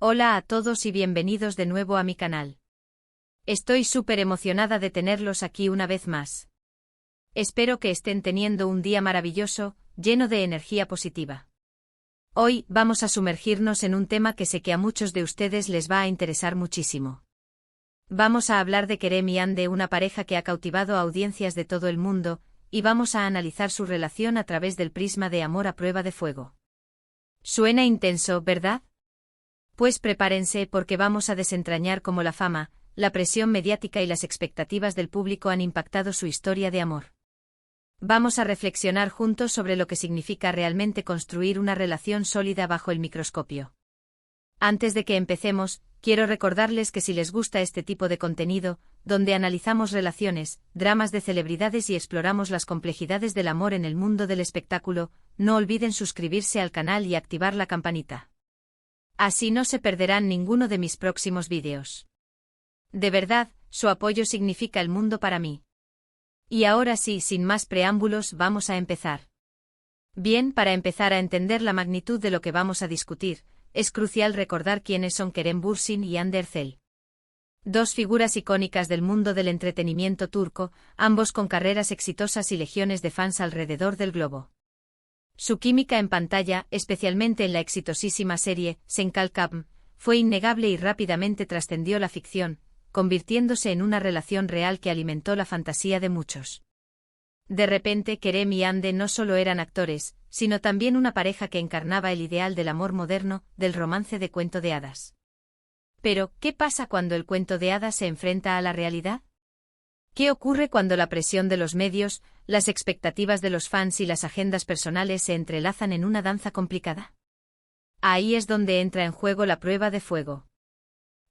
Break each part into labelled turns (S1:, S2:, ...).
S1: Hola a todos y bienvenidos de nuevo a mi canal. Estoy súper emocionada de tenerlos aquí una vez más. Espero que estén teniendo un día maravilloso, lleno de energía positiva. Hoy vamos a sumergirnos en un tema que sé que a muchos de ustedes les va a interesar muchísimo. Vamos a hablar de Kerem y Hande, una pareja que ha cautivado a audiencias de todo el mundo, y vamos a analizar su relación a través del prisma de amor a prueba de fuego. Suena intenso, ¿verdad? Pues prepárense porque vamos a desentrañar cómo la fama, la presión mediática y las expectativas del público han impactado su historia de amor. Vamos a reflexionar juntos sobre lo que significa realmente construir una relación sólida bajo el microscopio. Antes de que empecemos, quiero recordarles que si les gusta este tipo de contenido, donde analizamos relaciones, dramas de celebridades y exploramos las complejidades del amor en el mundo del espectáculo, no olviden suscribirse al canal y activar la campanita. Así no se perderán ninguno de mis próximos vídeos. De verdad, su apoyo significa el mundo para mí. Y ahora sí, sin más preámbulos, vamos a empezar. Bien, para empezar a entender la magnitud de lo que vamos a discutir, es crucial recordar quiénes son Kerem Bürsin y Hande Erçel. Dos figuras icónicas del mundo del entretenimiento turco, ambos con carreras exitosas y legiones de fans alrededor del globo. Su química en pantalla, especialmente en la exitosísima serie Sen Kalkam, fue innegable y rápidamente trascendió la ficción, convirtiéndose en una relación real que alimentó la fantasía de muchos. De repente, Kerem y Hande no solo eran actores, sino también una pareja que encarnaba el ideal del amor moderno, del romance de cuento de hadas. Pero, ¿qué pasa cuando el cuento de hadas se enfrenta a la realidad? ¿Qué ocurre cuando la presión de los medios, las expectativas de los fans y las agendas personales se entrelazan en una danza complicada? Ahí es donde entra en juego la prueba de fuego.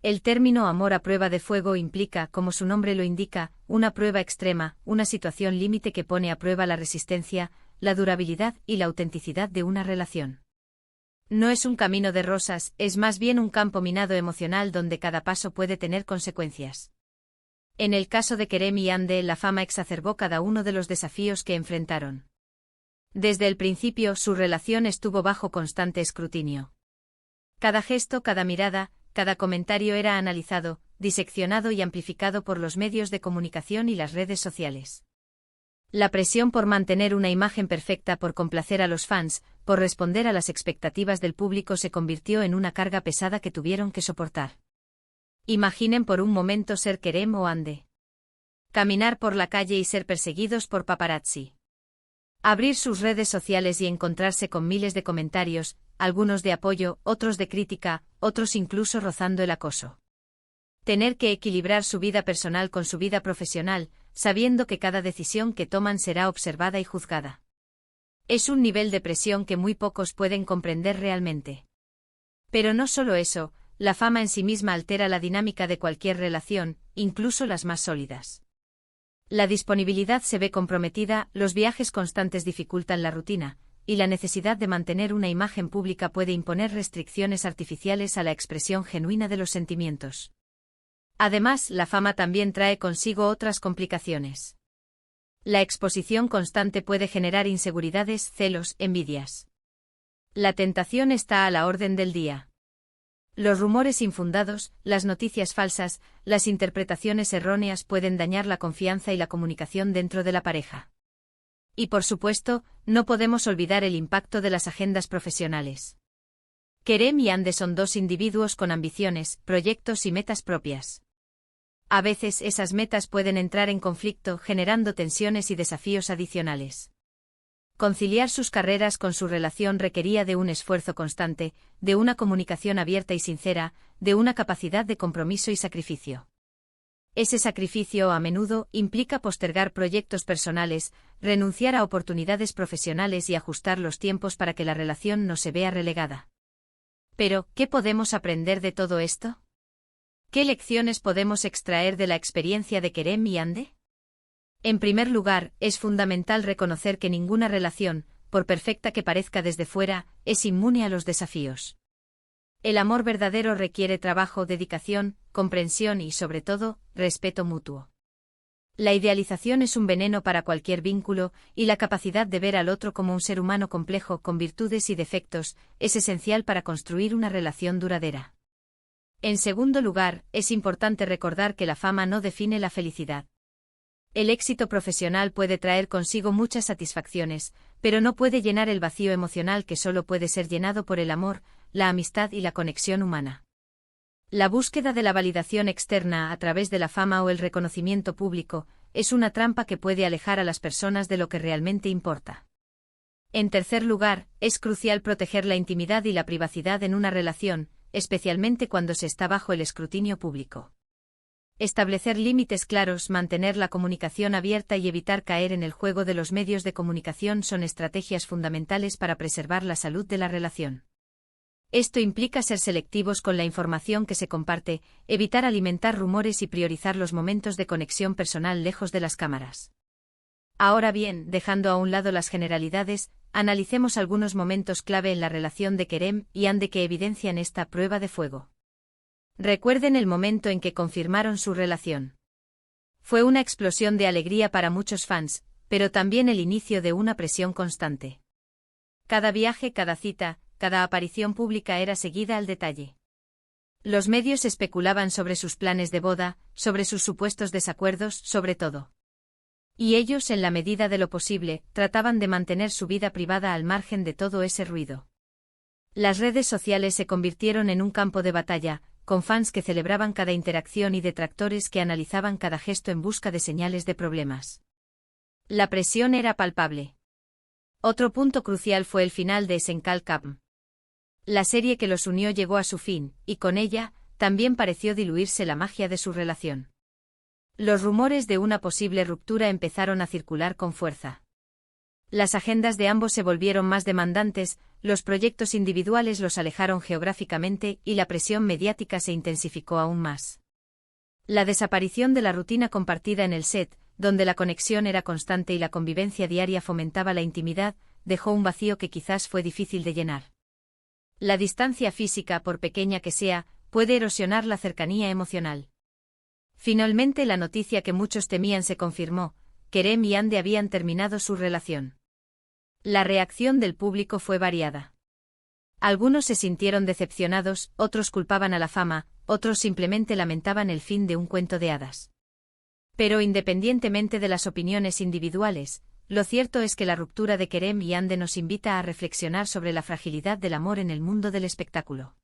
S1: El término amor a prueba de fuego implica, como su nombre lo indica, una prueba extrema, una situación límite que pone a prueba la resistencia, la durabilidad y la autenticidad de una relación. No es un camino de rosas, es más bien un campo minado emocional donde cada paso puede tener consecuencias. En el caso de Kerem y Hande, la fama exacerbó cada uno de los desafíos que enfrentaron. Desde el principio, su relación estuvo bajo constante escrutinio. Cada gesto, cada mirada, cada comentario era analizado, diseccionado y amplificado por los medios de comunicación y las redes sociales. La presión por mantener una imagen perfecta, por complacer a los fans, por responder a las expectativas del público se convirtió en una carga pesada que tuvieron que soportar. Imaginen por un momento ser Kerem o Hande. Caminar por la calle y ser perseguidos por paparazzi. Abrir sus redes sociales y encontrarse con miles de comentarios, algunos de apoyo, otros de crítica, otros incluso rozando el acoso. Tener que equilibrar su vida personal con su vida profesional, sabiendo que cada decisión que toman será observada y juzgada. Es un nivel de presión que muy pocos pueden comprender realmente. Pero no solo eso, la fama en sí misma altera la dinámica de cualquier relación, incluso las más sólidas. La disponibilidad se ve comprometida, los viajes constantes dificultan la rutina, y la necesidad de mantener una imagen pública puede imponer restricciones artificiales a la expresión genuina de los sentimientos. Además, la fama también trae consigo otras complicaciones. La exposición constante puede generar inseguridades, celos, envidias. La tentación está a la orden del día. Los rumores infundados, las noticias falsas, las interpretaciones erróneas pueden dañar la confianza y la comunicación dentro de la pareja. Y por supuesto, no podemos olvidar el impacto de las agendas profesionales. Kerem y Hande son dos individuos con ambiciones, proyectos y metas propias. A veces esas metas pueden entrar en conflicto, generando tensiones y desafíos adicionales. Conciliar sus carreras con su relación requería de un esfuerzo constante, de una comunicación abierta y sincera, de una capacidad de compromiso y sacrificio. Ese sacrificio a menudo implica postergar proyectos personales, renunciar a oportunidades profesionales y ajustar los tiempos para que la relación no se vea relegada. Pero, ¿qué podemos aprender de todo esto? ¿Qué lecciones podemos extraer de la experiencia de Kerem y Hande? En primer lugar, es fundamental reconocer que ninguna relación, por perfecta que parezca desde fuera, es inmune a los desafíos. El amor verdadero requiere trabajo, dedicación, comprensión y, sobre todo, respeto mutuo. La idealización es un veneno para cualquier vínculo, y la capacidad de ver al otro como un ser humano complejo con virtudes y defectos es esencial para construir una relación duradera. En segundo lugar, es importante recordar que la fama no define la felicidad. El éxito profesional puede traer consigo muchas satisfacciones, pero no puede llenar el vacío emocional que solo puede ser llenado por el amor, la amistad y la conexión humana. La búsqueda de la validación externa a través de la fama o el reconocimiento público es una trampa que puede alejar a las personas de lo que realmente importa. En tercer lugar, es crucial proteger la intimidad y la privacidad en una relación, especialmente cuando se está bajo el escrutinio público. Establecer límites claros, mantener la comunicación abierta y evitar caer en el juego de los medios de comunicación son estrategias fundamentales para preservar la salud de la relación. Esto implica ser selectivos con la información que se comparte, evitar alimentar rumores y priorizar los momentos de conexión personal lejos de las cámaras. Ahora bien, dejando a un lado las generalidades, analicemos algunos momentos clave en la relación de Kerem y Hande que evidencian esta prueba de fuego. Recuerden el momento en que confirmaron su relación. Fue una explosión de alegría para muchos fans, pero también el inicio de una presión constante. Cada viaje, cada cita, cada aparición pública era seguida al detalle. Los medios especulaban sobre sus planes de boda, sobre sus supuestos desacuerdos, sobre todo. Y ellos, en la medida de lo posible, trataban de mantener su vida privada al margen de todo ese ruido. Las redes sociales se convirtieron en un campo de batalla, con fans que celebraban cada interacción y detractores que analizaban cada gesto en busca de señales de problemas. La presión era palpable. Otro punto crucial fue el final de Esenkal Capm. La serie que los unió llegó a su fin, y con ella, también pareció diluirse la magia de su relación. Los rumores de una posible ruptura empezaron a circular con fuerza. Las agendas de ambos se volvieron más demandantes, los proyectos individuales los alejaron geográficamente y la presión mediática se intensificó aún más. La desaparición de la rutina compartida en el set, donde la conexión era constante y la convivencia diaria fomentaba la intimidad, dejó un vacío que quizás fue difícil de llenar. La distancia física, por pequeña que sea, puede erosionar la cercanía emocional. Finalmente la noticia que muchos temían se confirmó: Kerem y Hande habían terminado su relación. La reacción del público fue variada. Algunos se sintieron decepcionados, otros culpaban a la fama, otros simplemente lamentaban el fin de un cuento de hadas. Pero independientemente de las opiniones individuales, lo cierto es que la ruptura de Kerem y Hande nos invita a reflexionar sobre la fragilidad del amor en el mundo del espectáculo.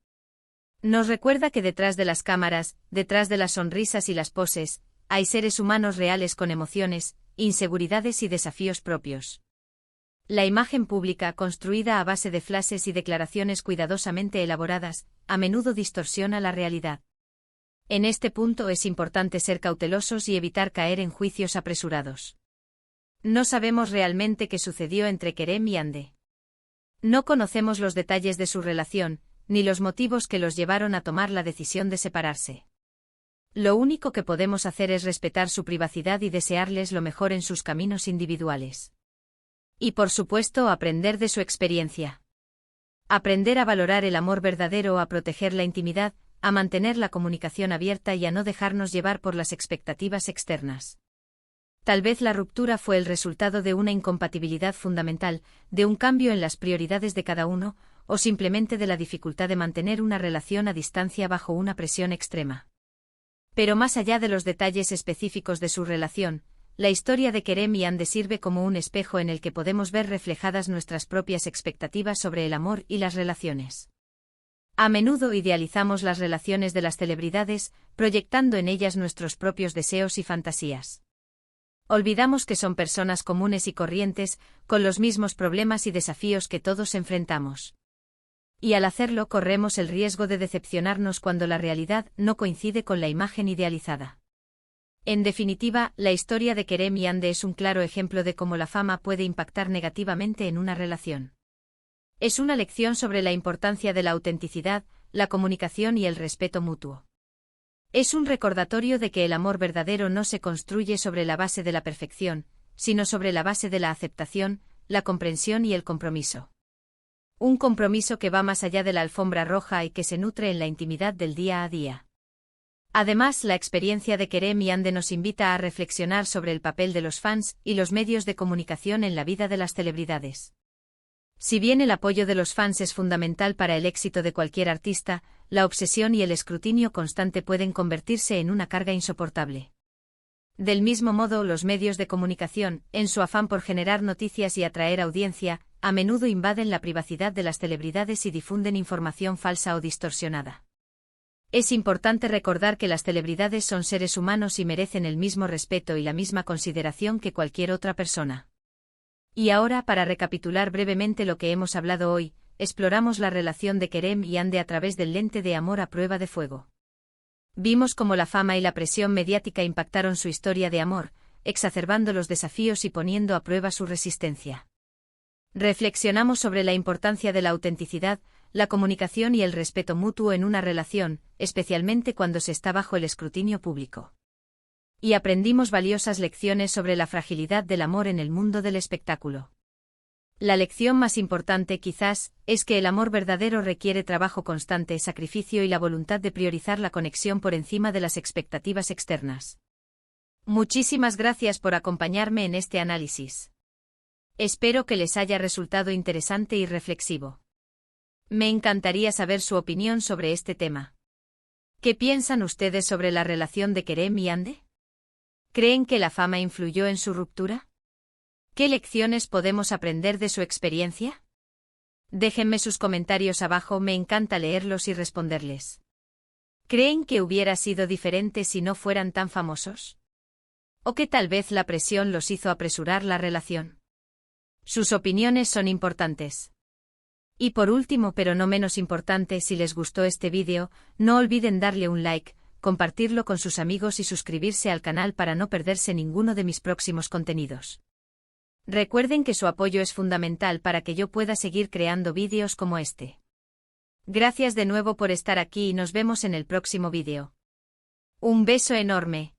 S1: Nos recuerda que detrás de las cámaras, detrás de las sonrisas y las poses, hay seres humanos reales con emociones, inseguridades y desafíos propios. La imagen pública, construida a base de flashes y declaraciones cuidadosamente elaboradas, a menudo distorsiona la realidad. En este punto es importante ser cautelosos y evitar caer en juicios apresurados. No sabemos realmente qué sucedió entre Kerem y Hande. No conocemos los detalles de su relación, ni los motivos que los llevaron a tomar la decisión de separarse. Lo único que podemos hacer es respetar su privacidad y desearles lo mejor en sus caminos individuales. Y por supuesto aprender de su experiencia. Aprender a valorar el amor verdadero, a proteger la intimidad, a mantener la comunicación abierta y a no dejarnos llevar por las expectativas externas. Tal vez la ruptura fue el resultado de una incompatibilidad fundamental, de un cambio en las prioridades de cada uno, o simplemente de la dificultad de mantener una relación a distancia bajo una presión extrema. Pero más allá de los detalles específicos de su relación, la historia de Kerem y Hande sirve como un espejo en el que podemos ver reflejadas nuestras propias expectativas sobre el amor y las relaciones. A menudo idealizamos las relaciones de las celebridades, proyectando en ellas nuestros propios deseos y fantasías. Olvidamos que son personas comunes y corrientes, con los mismos problemas y desafíos que todos enfrentamos. Y al hacerlo corremos el riesgo de decepcionarnos cuando la realidad no coincide con la imagen idealizada. En definitiva, la historia de Kerem y Hande es un claro ejemplo de cómo la fama puede impactar negativamente en una relación. Es una lección sobre la importancia de la autenticidad, la comunicación y el respeto mutuo. Es un recordatorio de que el amor verdadero no se construye sobre la base de la perfección, sino sobre la base de la aceptación, la comprensión y el compromiso. Un compromiso que va más allá de la alfombra roja y que se nutre en la intimidad del día a día. Además, la experiencia de Kerem y Hande nos invita a reflexionar sobre el papel de los fans y los medios de comunicación en la vida de las celebridades. Si bien el apoyo de los fans es fundamental para el éxito de cualquier artista, la obsesión y el escrutinio constante pueden convertirse en una carga insoportable. Del mismo modo, los medios de comunicación, en su afán por generar noticias y atraer audiencia, a menudo invaden la privacidad de las celebridades y difunden información falsa o distorsionada. Es importante recordar que las celebridades son seres humanos y merecen el mismo respeto y la misma consideración que cualquier otra persona. Y ahora, para recapitular brevemente lo que hemos hablado hoy, exploramos la relación de Kerem y Hande a través del lente de amor a prueba de fuego. Vimos cómo la fama y la presión mediática impactaron su historia de amor, exacerbando los desafíos y poniendo a prueba su resistencia. Reflexionamos sobre la importancia de la autenticidad, la comunicación y el respeto mutuo en una relación, especialmente cuando se está bajo el escrutinio público. Y aprendimos valiosas lecciones sobre la fragilidad del amor en el mundo del espectáculo. La lección más importante, quizás, es que el amor verdadero requiere trabajo constante, sacrificio y la voluntad de priorizar la conexión por encima de las expectativas externas. Muchísimas gracias por acompañarme en este análisis. Espero que les haya resultado interesante y reflexivo. Me encantaría saber su opinión sobre este tema. ¿Qué piensan ustedes sobre la relación de Kerem y Hande? ¿Creen que la fama influyó en su ruptura? ¿Qué lecciones podemos aprender de su experiencia? Déjenme sus comentarios abajo, me encanta leerlos y responderles. ¿Creen que hubiera sido diferente si no fueran tan famosos? ¿O que tal vez la presión los hizo apresurar la relación? Sus opiniones son importantes. Y por último, pero no menos importante, si les gustó este vídeo, no olviden darle un like, compartirlo con sus amigos y suscribirse al canal para no perderse ninguno de mis próximos contenidos. Recuerden que su apoyo es fundamental para que yo pueda seguir creando vídeos como este. Gracias de nuevo por estar aquí y nos vemos en el próximo vídeo. Un beso enorme.